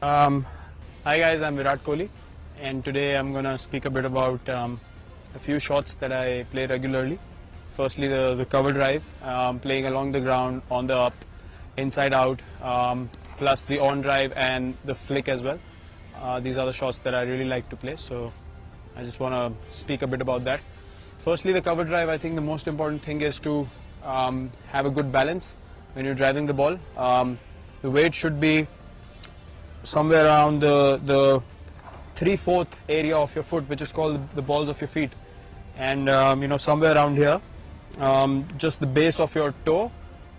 Um, Hi guys, I'm Virat and today I'm gonna speak a bit about a few shots that I play regularly. Firstly, the cover drive, playing along the ground, on the up, inside out, plus the on drive and the flick as well. These are the shots that I really like to play, so I just want to speak a bit about that. Firstly, the cover drive, I think the most important thing is to have a good balance when you're driving the ball. The weight should be somewhere around the 3/4 area of your foot, which is called the balls of your feet, and somewhere around here, just the base of your toe,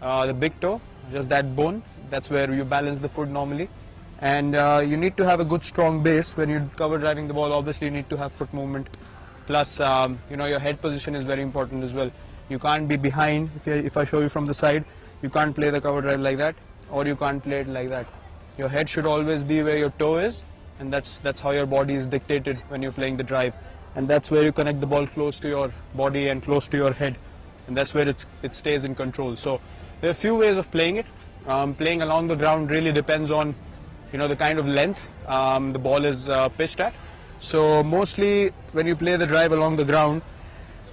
the big toe, just that bone. That's where you balance the foot normally, and you need to have a good strong base when you're cover driving the ball. Obviously, you need to have foot movement. Plus, your head position is very important as well. You can't be behind. If I show you from the side, you can't play the cover drive like that, or you can't play it like that. Your head should always be where your toe is, and that's how your body is dictated when you're playing the drive. And that's where you connect the ball close to your body and close to your head, and that's where it stays in control. So there are a few ways of playing it. Playing along the ground really depends on the kind of length the ball is pitched at. So mostly when you play the drive along the ground,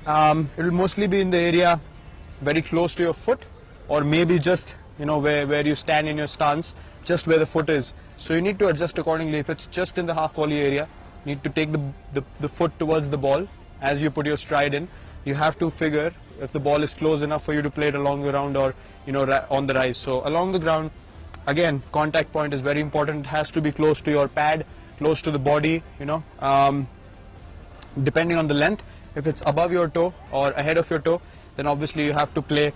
it will mostly be in the area very close to your foot, or maybe just where you stand in your stance, just where the foot is. So you need to adjust accordingly. If it's just in the half volley area, you need to take the foot towards the ball as you put your stride in. You have to figure if the ball is close enough for you to play it along the ground, or on the rise. So along the ground, again, contact point is very important. It has to be close to your pad, close to the body, depending on the length. If it's above your toe or ahead of your toe, then obviously you have to play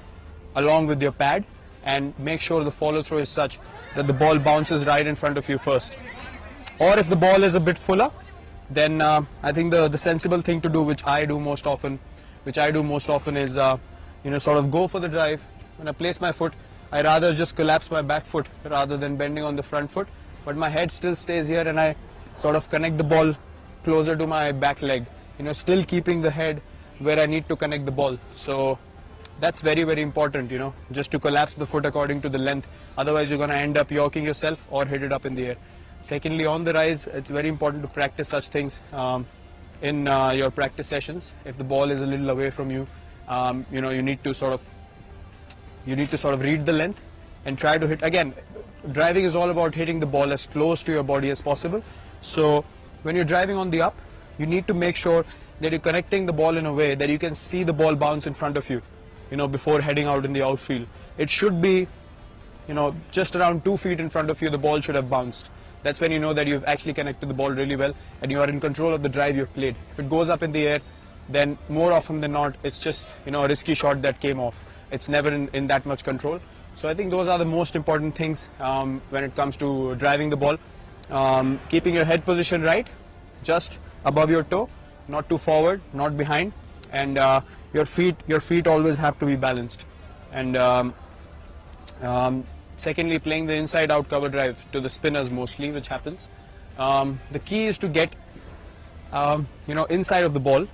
along with your pad and make sure the follow through is such that the ball bounces right in front of you first. Or if the ball is a bit fuller, then I think the sensible thing to do, which I do most often is sort of go for the drive. When I place my foot, I rather just collapse my back foot rather than bending on the front foot, but my head still stays here, and I sort of connect the ball closer to my back leg, still keeping the head where I need to connect the ball. So that's very, very important, just to collapse the foot according to the length. Otherwise, you're going to end up yorking yourself or hit it up in the air. Secondly, on the rise, it's very important to practice such things in your practice sessions. If the ball is a little away from you, you need to sort of read the length and try to hit. Again, driving is all about hitting the ball as close to your body as possible. So when you're driving on the up, you need to make sure that you're connecting the ball in a way that you can see the ball bounce in front of you, before heading out in the outfield. It should be, just around 2 feet in front of you, the ball should have bounced. That's when you know that you've actually connected the ball really well and you are in control of the drive you've played. If it goes up in the air, then more often than not, it's just, a risky shot that came off. It's never in that much control. So I think those are the most important things when it comes to driving the ball. Keeping your head position right, just above your toe, not too forward, not behind, and your feet always have to be balanced. And secondly, playing the inside out cover drive to the spinners mostly, which happens. The key is to get outside of the ball,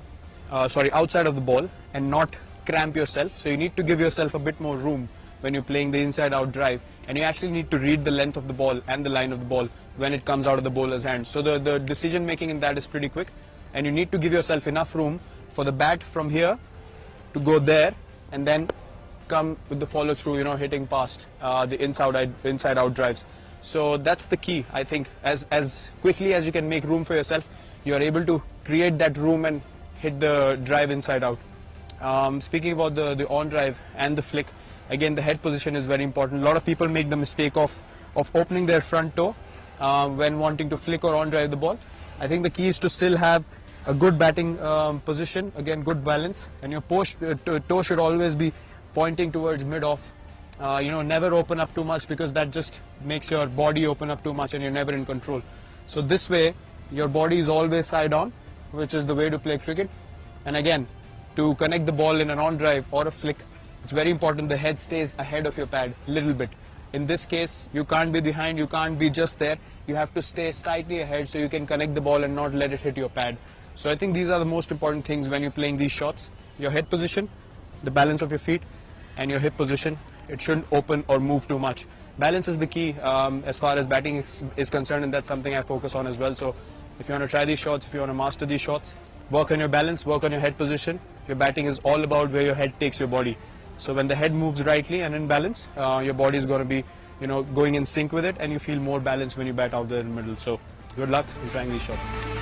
and not cramp yourself. So you need to give yourself a bit more room when you're playing the inside out drive, and you actually need to read the length of the ball and the line of the ball when it comes out of the bowler's hand. So the decision making in that is pretty quick, and you need to give yourself enough room for the bat from here to go there, and then come with the follow through, hitting past the inside out drives. So that's the key. I think as quickly as you can make room for yourself, you are able to create that room and hit the drive inside out. Speaking about the on drive and the flick, again, the head position is very important. A lot of people make the mistake of opening their front toe when wanting to flick or on drive the ball. I think the key is to still have a good batting position, again, good balance, and your toe should always be pointing towards mid-off. Never open up too much, because that just makes your body open up too much and you're never in control. So this way, your body is always side on, which is the way to play cricket. And again, to connect the ball in an on drive or a flick, it's very important the head stays ahead of your pad a little bit. In this case, you can't be behind, you can't be just there. You have to stay slightly ahead so you can connect the ball and not let it hit your pad. So I think these are the most important things when you're playing these shots. Your head position, the balance of your feet, and your hip position. It shouldn't open or move too much. balance is the key as far as batting is concerned, and that's something I focus on as well. So if you want to try these shots, if you want to master these shots, work on your balance, work on your head position. Your batting is all about where your head takes your body. So when the head moves rightly and in balance, your body is going to be, going in sync with it, and you feel more balanced when you bat out there in the middle. So good luck in trying these shots.